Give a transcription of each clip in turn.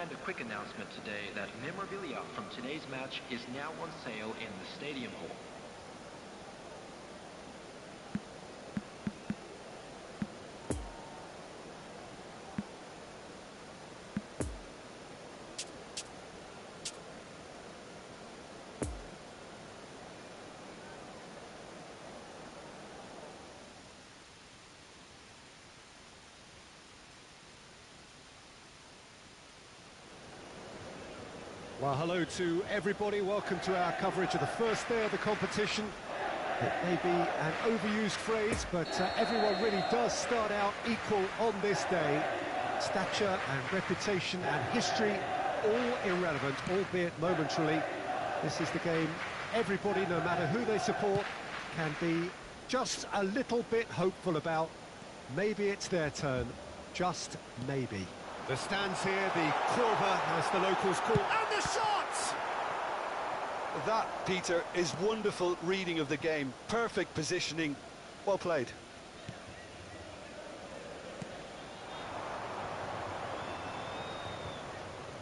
And a quick announcement today that memorabilia from today's match is now on sale in the Stadium Hall. Well, hello to everybody. Welcome to our coverage of the first day of the competition. It may be an overused phrase, but everyone really does start out equal on this day. Stature and reputation and history, all irrelevant, albeit momentarily. This is the game everybody, no matter who they support, can be just a little bit hopeful about. Maybe it's their turn, just maybe. The stands here, the Corva, as the locals call, and the shots! That, Peter, is wonderful reading of the game. Perfect positioning. Well played.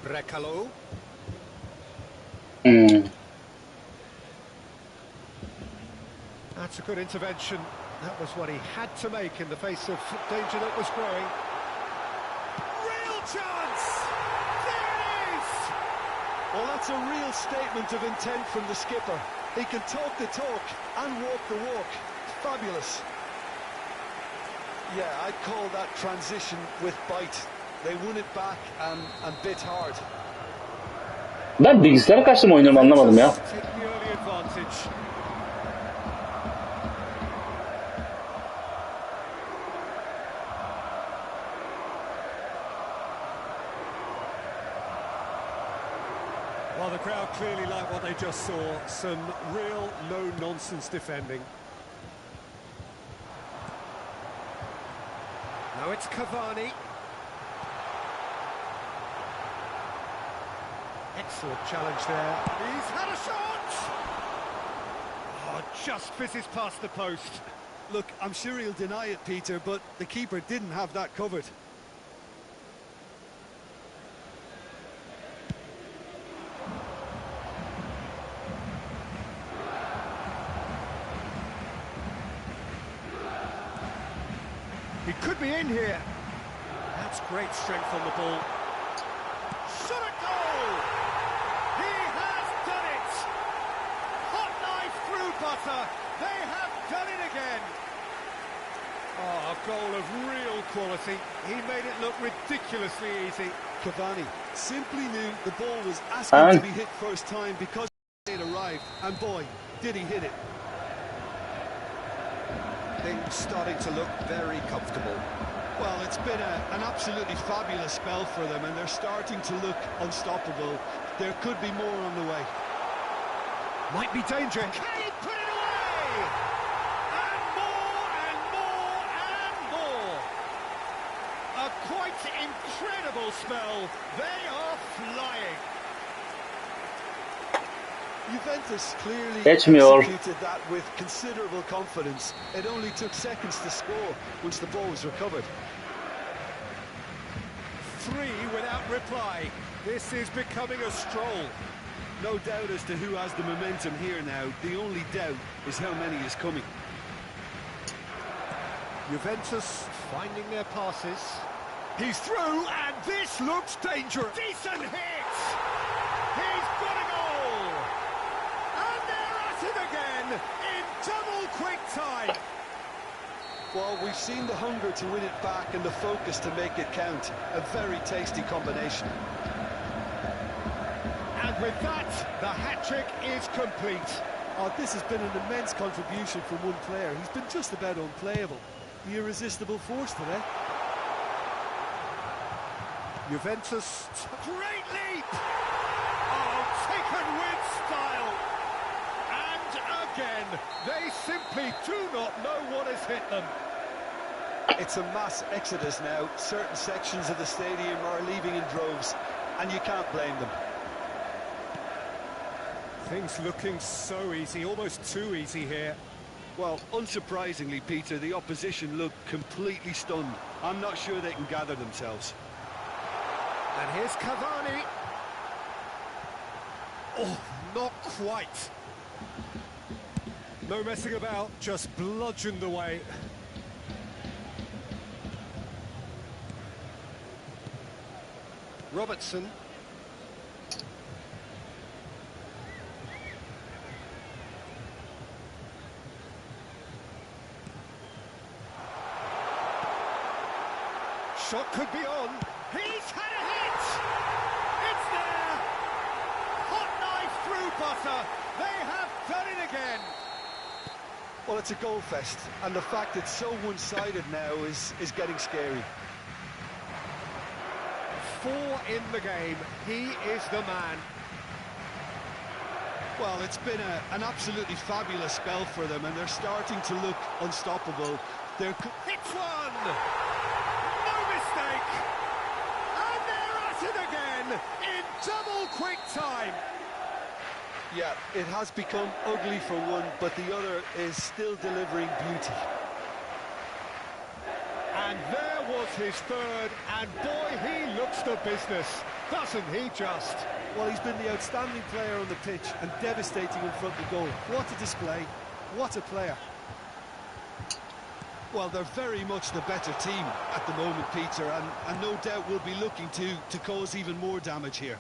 Brekalo. That's a good intervention. That was what he had to make in the face of danger that was growing. Chance! There it is! Well, that's a real statement of intent from the skipper. He can talk the talk and walk the walk. Fabulous. Yeah, I'd call that transition with bite. They won it back and bit hard. Ben bilgisayara karşı mı oynuyorum anlamadım ya. Take the early advantage. Well, the crowd clearly like what they just saw. Some real no-nonsense defending. Now it's Cavani. Excellent challenge there. He's had a shot! Oh, just fizzes past the post. Look, I'm sure he'll deny it, Peter, but the keeper didn't have that covered. He could be in here. That's great strength on the ball. Shot a goal! He has done it! Hot knife through butter. They have done it again. Oh, a goal of real quality. He made it look ridiculously easy. Cavani simply knew the ball was asking to be hit first time because it arrived. And boy, did he hit it. Things starting to look very comfortable. Well, it's been an absolutely fabulous spell for them, and they're starting to look unstoppable. There could be more on the way. Might be danger. Can he put it away? And more, and more, and more. A quite incredible spell. They are flying. Juventus clearly Geçmiyor. executed that with considerable confidence. It only took seconds to score once the ball was recovered. 3 without reply. This is becoming a stroll. No doubt as to who has the momentum here now. The only doubt is how many is coming. Juventus finding their passes. He's through, and this looks dangerous. Decent hit! He's got a goal! And they're at it again in double quick time. Well, we've seen the hunger to win it back and the focus to make it count. A very tasty combination. And with that, the hat-trick is complete. Oh, this has been an immense contribution from one player. He's been just about unplayable. The irresistible force today. Juventus, great leap! Oh, taken with style. And again, they simply do not know what has hit them. It's a mass exodus now. Certain sections of the stadium are leaving in droves, and you can't blame them. Things looking so easy, almost too easy here. Well, unsurprisingly, Peter, the opposition look completely stunned. I'm not sure they can gather themselves. And here's Cavani. Oh, not quite. No messing about, just bludgeoned away. Robertson. Shot could be on. He's had a hit! It's there! Hot knife through butter. They have done it again. Well, it's a goal fest, and the fact it's so one-sided now is getting scary. 4 in the game. He is the man. Well, it's been an absolutely fabulous spell for them, and they're starting to look unstoppable. Hits one! No mistake! And they're at it again in double quick time. Yeah, it has become ugly for one, but the other is still delivering beauty. And there was his third, and boy, he looks the business, doesn't he just? Well, he's been the outstanding player on the pitch and devastating in front of the goal. What a display, what a player. Well, they're very much the better team at the moment, Peter, and no doubt will be looking to cause even more damage here.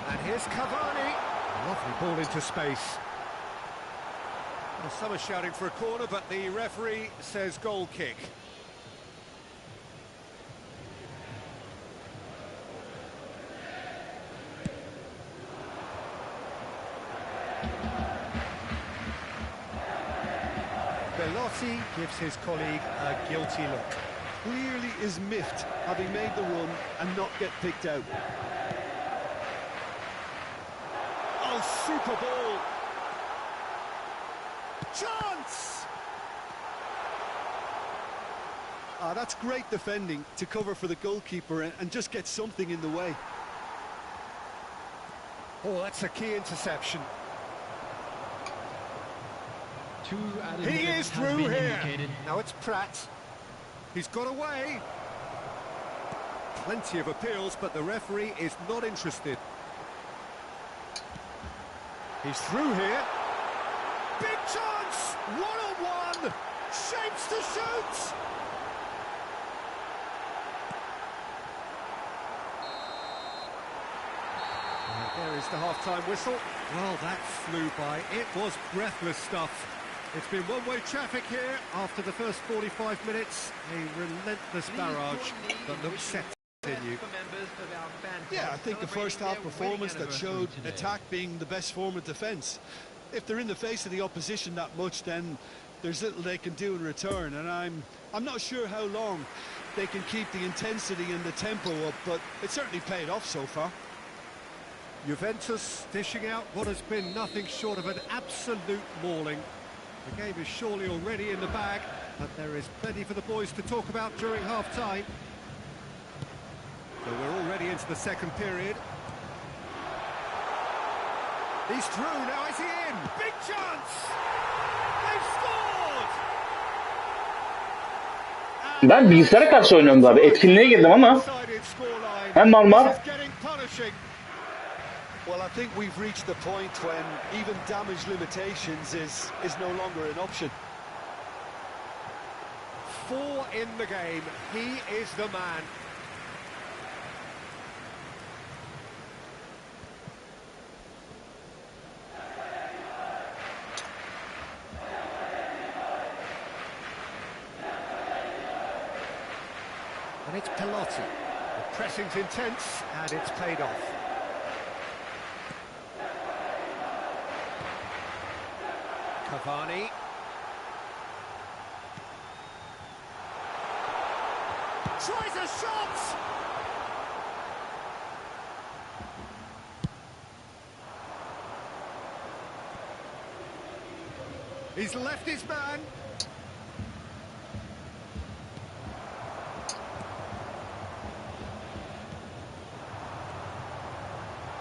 And here's Cavani. Lovely ball into space. Well, some are shouting for a corner, but the referee says goal kick. Belotti gives his colleague a guilty look. Clearly is miffed, having made the run and not get picked out. Oh, super ball! Chance! That's great defending to cover for the goalkeeper and just get something in the way. Oh, that's a key interception. He is through here. Now it's Pratt. He's got away. Plenty of appeals, but the referee is not interested. He's through here. Big chance! One-on-one! Shapes to shoot! There is the half-time whistle. Well, that flew by. It was breathless stuff. It's been one-way traffic here after the first 45 minutes. A relentless barrage that looks set to continue. Yeah, I think the first half performance that showed attack being the best form of defence. If they're in the face of the opposition that much, then there's little they can do in return, and I'm not sure how long they can keep the intensity and the tempo up, but it certainly paid off so far. Juventus dishing out what has been nothing short of an absolute mauling. The game is surely already in the bag, but there is plenty for the boys to talk about during half-time. So we're already into the second period. He's through, now is he in? Big chance! They've scored! Ben bilgisayara karşı oynuyorum abi. Etkinliğe girdim ama hem mal. Well, I think we've reached the point when even damage limitations is no longer an option. 4 in the game. He is the man. And it's Belotti. The pressing's intense, and it's paid off. Cavani. Tries a shot! He's left his man.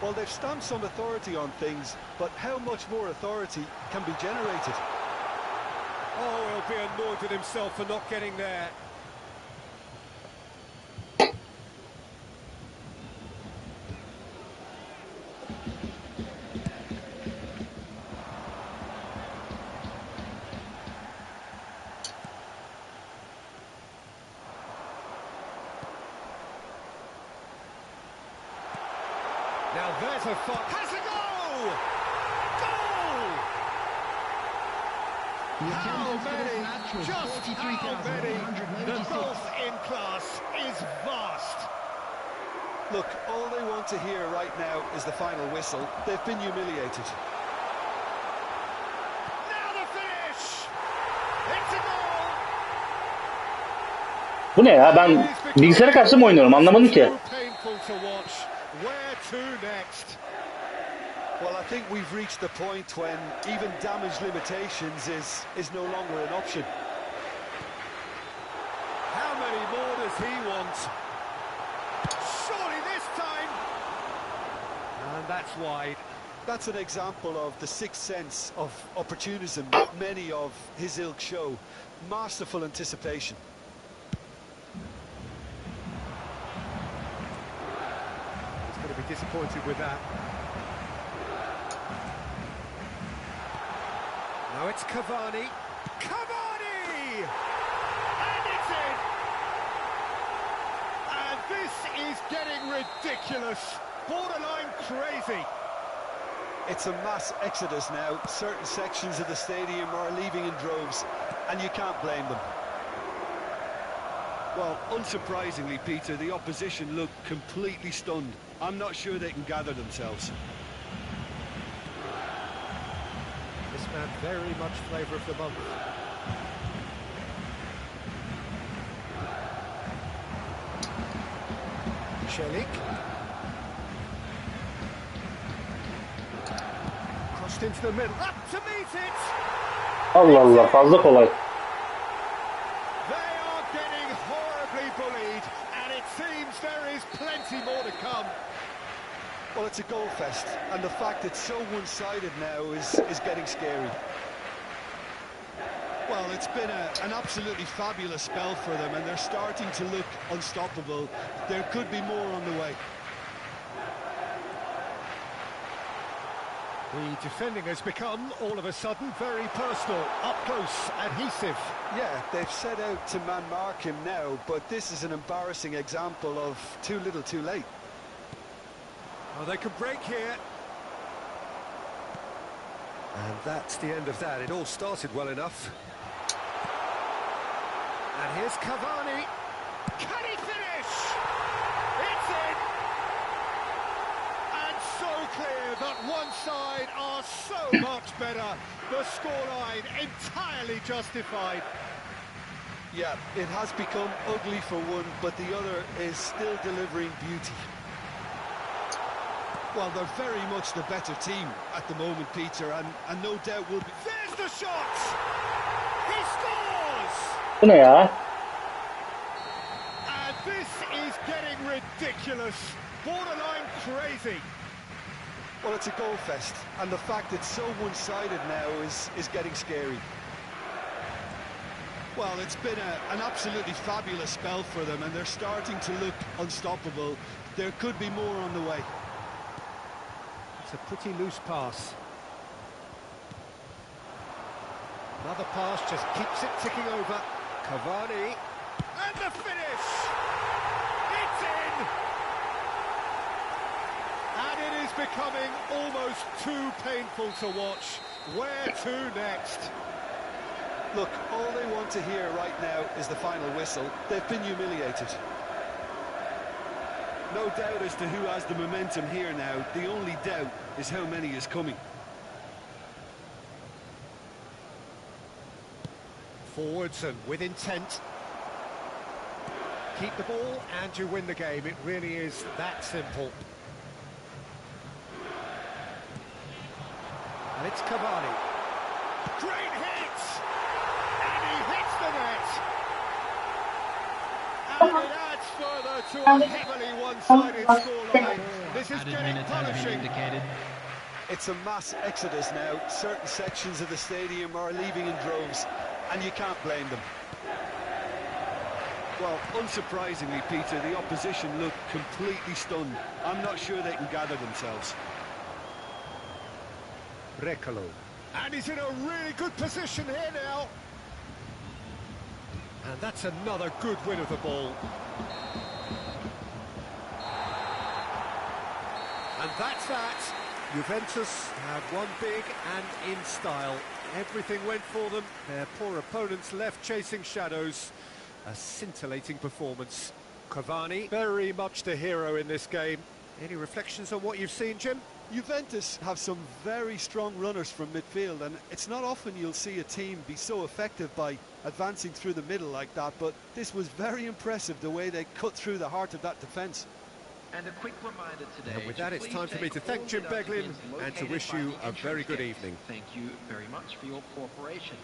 Well, they've stamped some authority on things, but how much more authority can be generated? Oh, he'll be annoyed with himself for not getting there. Now there's a fun. Has a goal! Goal! How many? Just how many? The golf in class is vast. Look, all they want to hear right now is the final whistle. They've been humiliated. Now the finish! It's a goal! Bu ne ya? Ben bilgisayara karşı mı oynuyorum? Anlamadım ki. Painful to watch. Where to next? Well, I think we've reached the point when even damage limitations is no longer an option. How many more does he want? Surely this time! And that's wide. That's an example of the sixth sense of opportunism that many of his ilk show. Masterful anticipation. Disappointed with that. Now it's Cavani. Cavani! And it's in! And this is getting ridiculous. Borderline crazy. It's a mass exodus now. Certain sections of the stadium are leaving in droves, and you can't blame them. Well, unsurprisingly, Peter, the opposition look completely stunned. I'm not sure they can gather themselves. This man very much flavour of the month. Celik. Crossed into the middle. Up to meet it! Allah Allah, fazla kolay. They are getting horribly bullied, and it seems there is plenty more to come. Well, it's a goal fest, and the fact it's so one-sided now is getting scary. Well, it's been an absolutely fabulous spell for them, and they're starting to look unstoppable. There could be more on the way. The defending has become, all of a sudden, very personal, up close, adhesive. Yeah, they've set out to man-mark him now, but this is an embarrassing example of too little too late. Oh, they could break here. And that's the end of that. It all started well enough. And here's Cavani. Can he finish? It's in! And so clear that one side are so much better. The scoreline entirely justified. Yeah, it has become ugly for one, but the other is still delivering beauty. Well, they're very much the better team at the moment, Peter, and no doubt will be... There's the shot! He scores! Bu ne ya? And this is getting ridiculous. Borderline crazy. Well, it's a goal fest, and the fact it's so one-sided now is getting scary. Well, it's been an absolutely fabulous spell for them, and they're starting to look unstoppable. There could be more on the way. It's a pretty loose pass. Another pass just keeps it ticking over. Cavani. And the finish! It's in! And it is becoming almost too painful to watch. Where to next? Look, all they want to hear right now is the final whistle. They've been humiliated. No doubt as to who has the momentum here now. The only doubt is how many is coming. Forwards and with intent. Keep the ball and you win the game. It really is that simple. And it's Cavani. Great hit! And he hits the net! And it adds further to a heavily one-sided scoreline. This is getting punishing. It's a mass exodus now. Certain sections of the stadium are leaving in droves, and you can't blame them. Well, unsurprisingly, Peter, the opposition look completely stunned. I'm not sure they can gather themselves. Brekalo. And he's in a really good position here now. And that's another good win of the ball. And that's that. Juventus had won big and in style. Everything went for them. Their poor opponents left chasing shadows. A scintillating performance. Cavani, very much the hero in this game. Any reflections on what you've seen, Jim? Juventus have some very strong runners from midfield, and it's not often you'll see a team be so effective by advancing through the middle like that, but this was very impressive, the way they cut through the heart of that defence. And a quick reminder today. And with that, it's time for me to thank Jim Beglin and to wish you a very good evening. Thank you very much for your cooperation.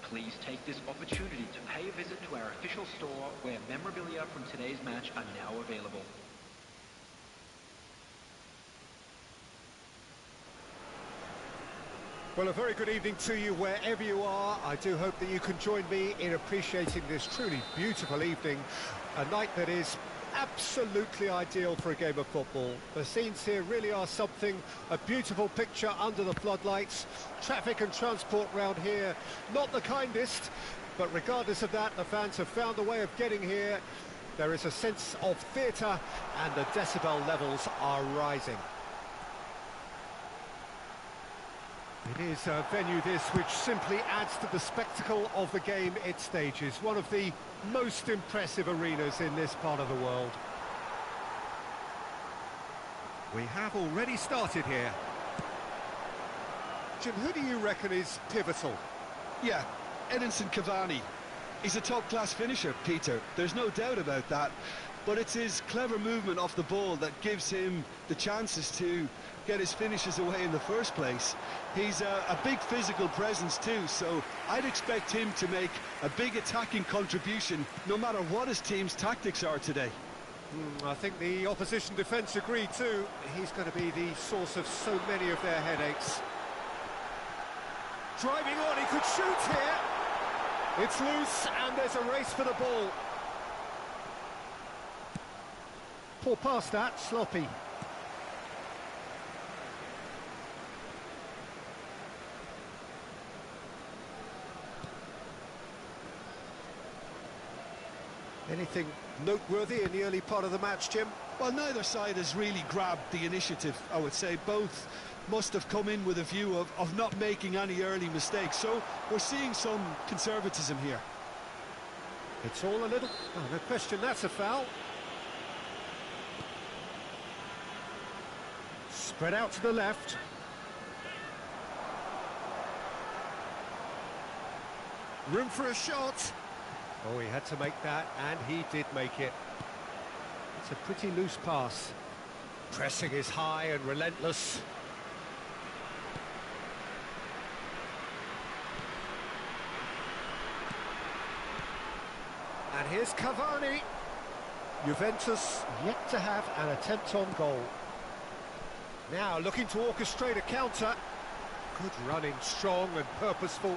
Please take this opportunity to pay a visit to our official store where memorabilia from today's match are now available. Well, a very good evening to you wherever you are. I do hope that you can join me in appreciating this truly beautiful evening, a night that is absolutely ideal for a game of football. The scenes here really are something, a beautiful picture under the floodlights. Traffic and transport round here, not the kindest, but regardless of that, the fans have found a way of getting here. There is a sense of theatre and the decibel levels are rising. It is a venue this which simply adds to the spectacle of the game it stages. One of the most impressive arenas in this part of the world. We have already started here. Jim, who do you reckon is pivotal? Yeah, Edinson Cavani. He's a top-class finisher, Peter. There's no doubt about that. But it's his clever movement off the ball that gives him the chances to get his finishes away in the first place. He's a big physical presence too, so I'd expect him to make a big attacking contribution no matter what his team's tactics are today. I think the opposition defence agree too. He's going to be the source of so many of their headaches. Driving on, he could shoot here. It's loose and there's a race for the ball. Poor pass that, sloppy. Anything noteworthy in the early part of the match, Jim? Well, neither side has really grabbed the initiative, I would say. Both must have come in with a view of not making any early mistakes, so we're seeing some conservatism here. It's all a little... Oh, no question, that's a foul. Spread out to the left. Room for a shot. Oh, he had to make that, and he did make it. It's a pretty loose pass. Pressing is high and relentless. And here's Cavani. Juventus yet to have an attempt on goal. Now looking to orchestrate a counter. Good running, strong and purposeful.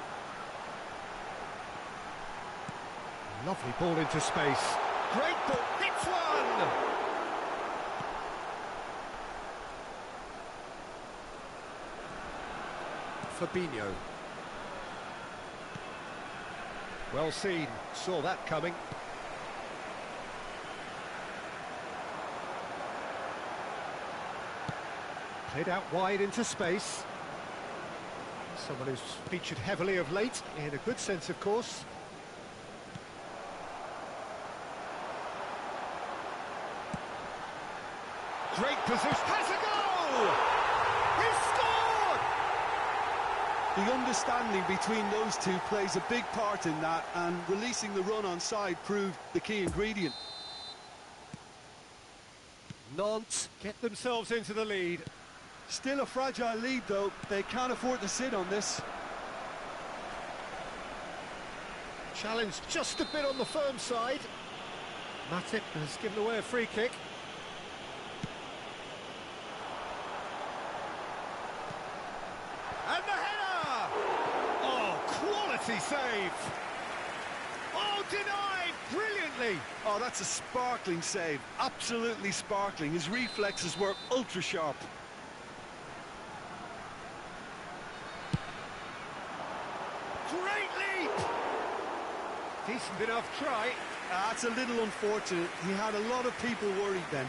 Lovely ball into space. Great ball, hits one! Fabinho. Well seen, saw that coming. Played out wide into space. Someone who's featured heavily of late, in a good sense of course. Great position, has a goal! He scored! The understanding between those two plays a big part in that, and releasing the run on side proved the key ingredient. Nantes get themselves into the lead. Still a fragile lead though, they can't afford to sit on this. Challenge just a bit on the firm side. Matip has given away a free kick. And the header! Oh, quality save! Oh, denied brilliantly! Oh, that's a sparkling save, absolutely sparkling. His reflexes were ultra sharp. Great leap! Decent enough try. That's a little unfortunate. He had a lot of people worried then.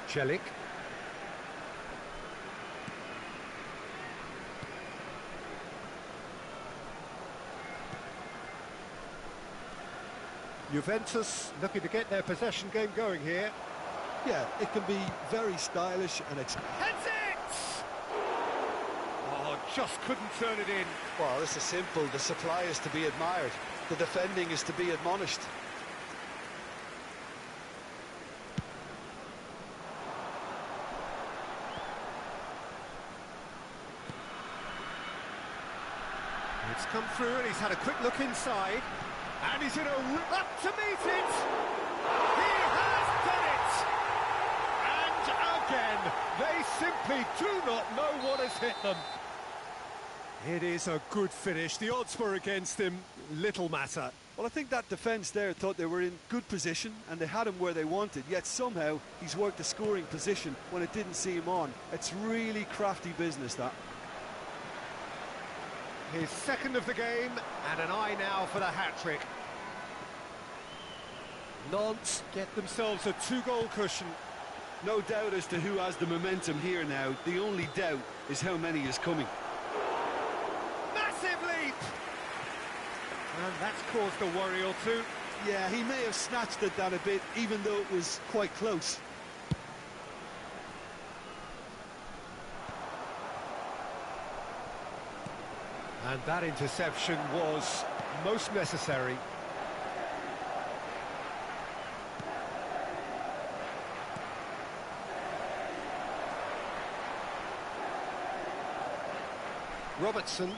Celik. Juventus looking to get their possession game going here. Yeah, it can be very stylish and it's... Heads it! Oh, just couldn't turn it in. Well, this is simple. The supply is to be admired. The defending is to be admonished. It's come through and he's had a quick look inside. And he's in a rip up to meet it! He has done it! And again, they simply do not know what has hit them. It is a good finish. The odds were against him. Little matter. Well, I think that defence there thought they were in good position and they had him where they wanted, yet somehow he's worked the scoring position when it didn't see him on. It's really crafty business, that. His second of the game, and an eye now for the hat-trick. Nantes get themselves a 2-goal cushion. No doubt as to who has the momentum here now. The only doubt is how many is coming. Massive leap! And that's caused a worry or two. Yeah, he may have snatched at that a bit, even though it was quite close. And that interception was most necessary. Robertson.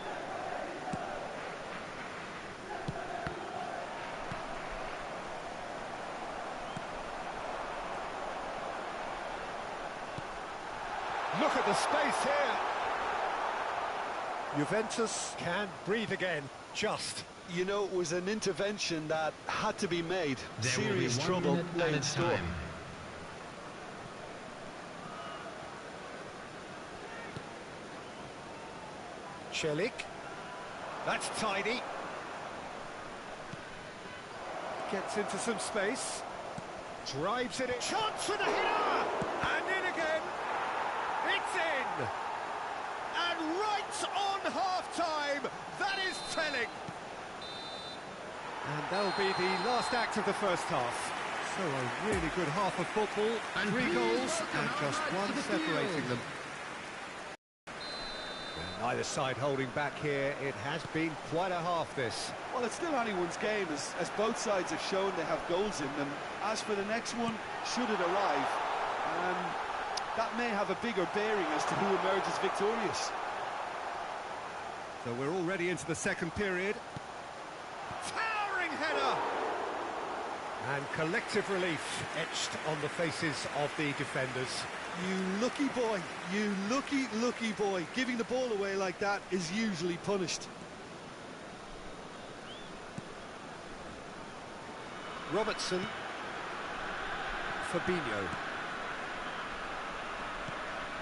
Look at the space here. Juventus can breathe again, just. You know, it was an intervention that had to be made. Serious trouble lay in store. Celik. That's tidy. Gets into some space. Drives it in. Chance for the header! And in again. It's in! And right on half-time, that is telling. And that'll be the last act of the first half. So a really good half of football, and 3 goals, and just one separating them. And neither side holding back here. It has been quite a half, this. Well, it's still anyone's game, as both sides have shown they have goals in them. As for the next one, should it arrive, that may have a bigger bearing as to who emerges victorious. So we're already into the second period. Towering header! And collective relief etched on the faces of the defenders. You lucky boy, you lucky boy. Giving the ball away like that is usually punished. Robertson. Fabinho.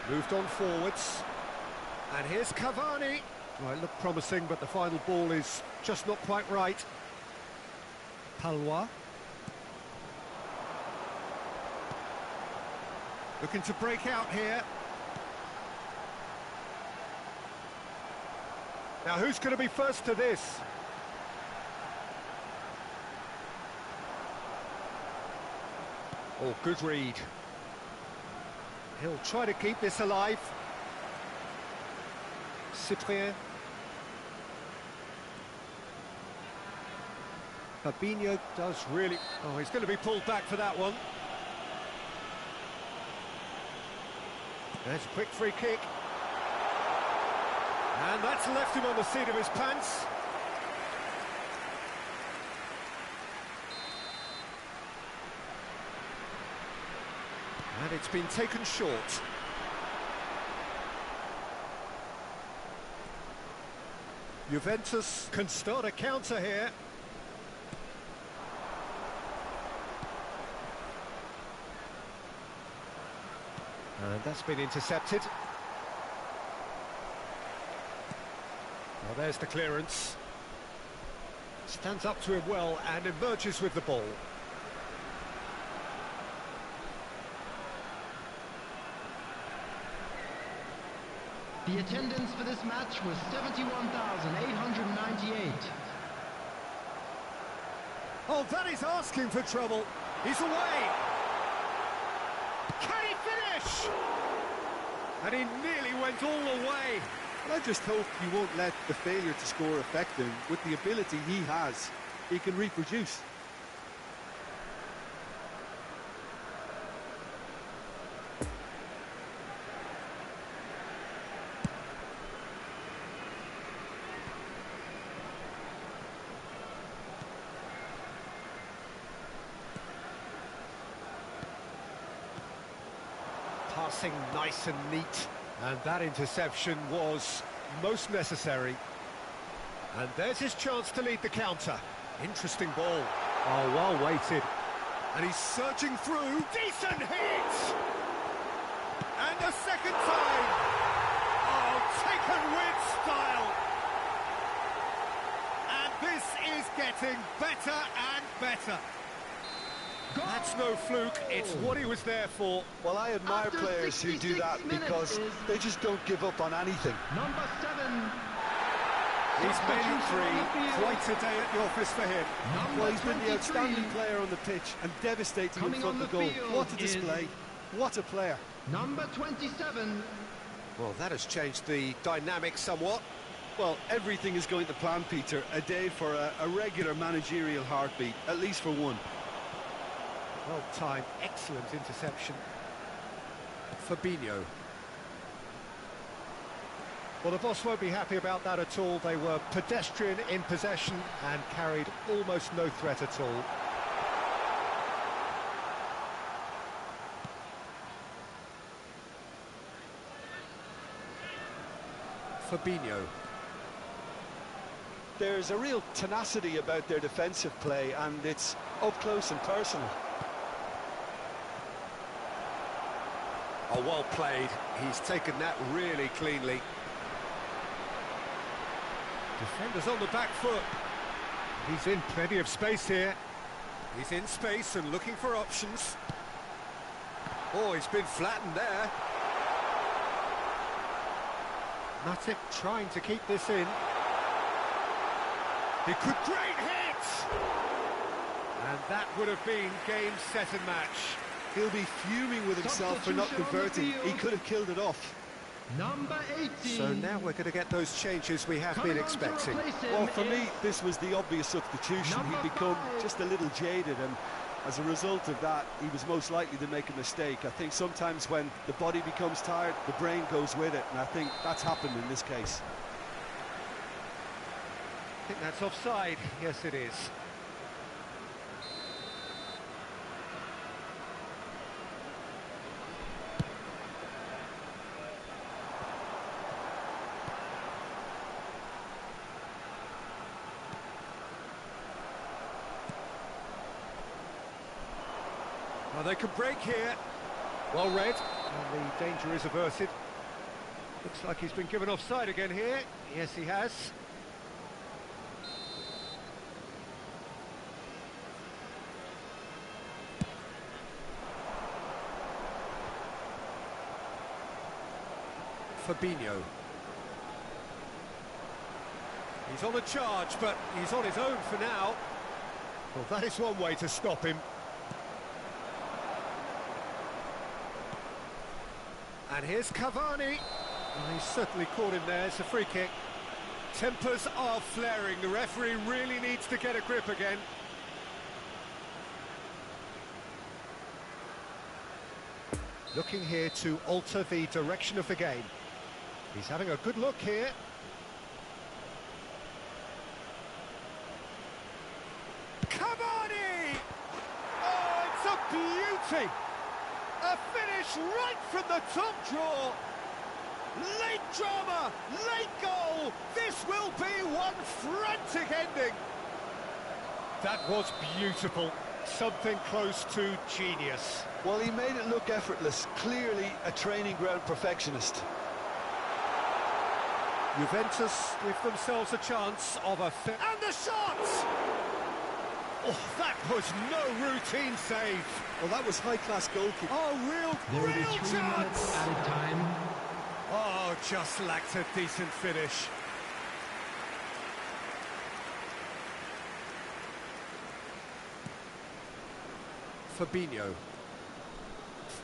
Moved on forwards. And here's Cavani. Well, it looked promising, but the final ball is just not quite right. Palois. Looking to break out here. Now, who's going to be first to this? Oh, good read. He'll try to keep this alive. Cyprien. Fabinho does really... Oh, he's going to be pulled back for that one. There's a quick free kick. And that's left him on the seat of his pants. And it's been taken short. Juventus can start a counter here. And that's been intercepted. Well, there's the clearance. Stands up to him well and emerges with the ball. The attendance for this match was 71,898. Oh, that is asking for trouble. He's away. Can he finish? And he nearly went all the way. Well, I just hope he won't let the failure to score affect him. With the ability he has, he can reproduce. Passing nice and neat. And that interception was most necessary. And there's his chance to lead the counter. Interesting ball. Oh, well weighted. And he's searching through. Decent hit! And a second time. Oh, taken with style. And this is getting better and better. That's no fluke, it's what he was there for. Well, I admire After players who do 66 that because minutes they just don't give up on anything. Number 7. He's made it three. Quite a day at the office for him. Well, he's been the 23. outstanding player on the pitch and devastating Coming in front on of the the goal. field What a is- display. What a player. Number 27. Well, that has changed the dynamic somewhat. Well, everything is going to plan, Peter. A day for a regular managerial heartbeat, at least for one. Well timed, excellent interception. Fabinho. Well, the boss won't be happy about that at all. They were pedestrian in possession and carried almost no threat at all. Fabinho. There's a real tenacity about their defensive play, and it's up close and personal. Oh, well played. He's taken that really cleanly. Defenders on the back foot. He's in plenty of space here. He's in space and looking for options. Oh, he's been flattened there. Matip trying to keep this in. He could... Great hit! And that would have been game, set and match. He'll be fuming with himself for not Substitution on the converting. He field. could have killed it off. Number 18. So now we're going to get those changes we have Coming been on to expecting. replace him Well, for is me, this was the obvious substitution. Number He'd become 5. just a little jaded, and as a result of that, he was most likely to make a mistake. I think sometimes when the body becomes tired, the brain goes with it, and I think that's happened in this case. I think that's offside. Yes, it is. Well, they could break here. Well read. And the danger is averted. Looks like he's been given offside again here. Yes, he has. Fabinho. He's on a charge, but he's on his own for now. Well, that is one way to stop him. And here's Cavani. Well, he's certainly caught him there. It's a free kick. Tempers are flaring. The referee really needs to get a grip again. Looking here to alter the direction of the game. He's having a good look here. Cavani! Oh, it's a beauty! A finish right from the top draw. Late drama, late goal. This will be one frantic ending. That was beautiful. Something close to genius. Well, he made it look effortless. Clearly a training ground perfectionist. Juventus give themselves a chance of a... And the shot! Oh, that was no routine save. Well, that was high-class goalkeeping. Oh, There will be real 3 minutes chance! added time. Oh, just lacked a decent finish. Fabinho.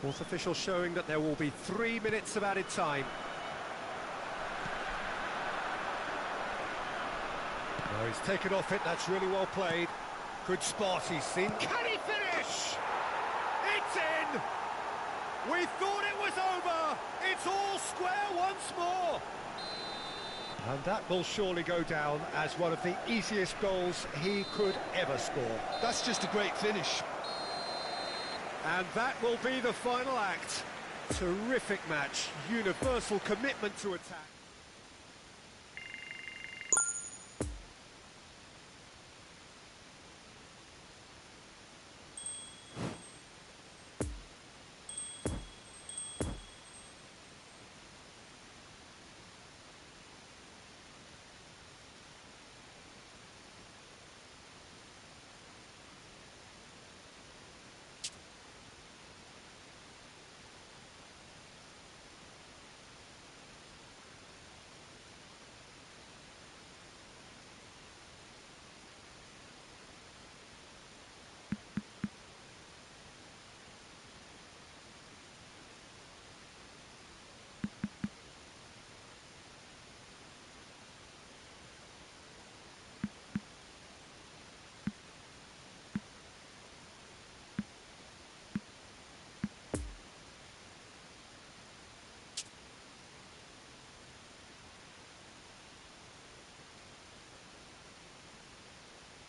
Fourth official showing that there will be 3 minutes of added time. Oh, he's taken off it, that's really well played. Good spot he's seen. Can he finish? It's in! We thought it was over! It's all square once more! And that will surely go down as one of the easiest goals he could ever score. That's just a great finish. And that will be the final act. Terrific match, universal commitment to attack.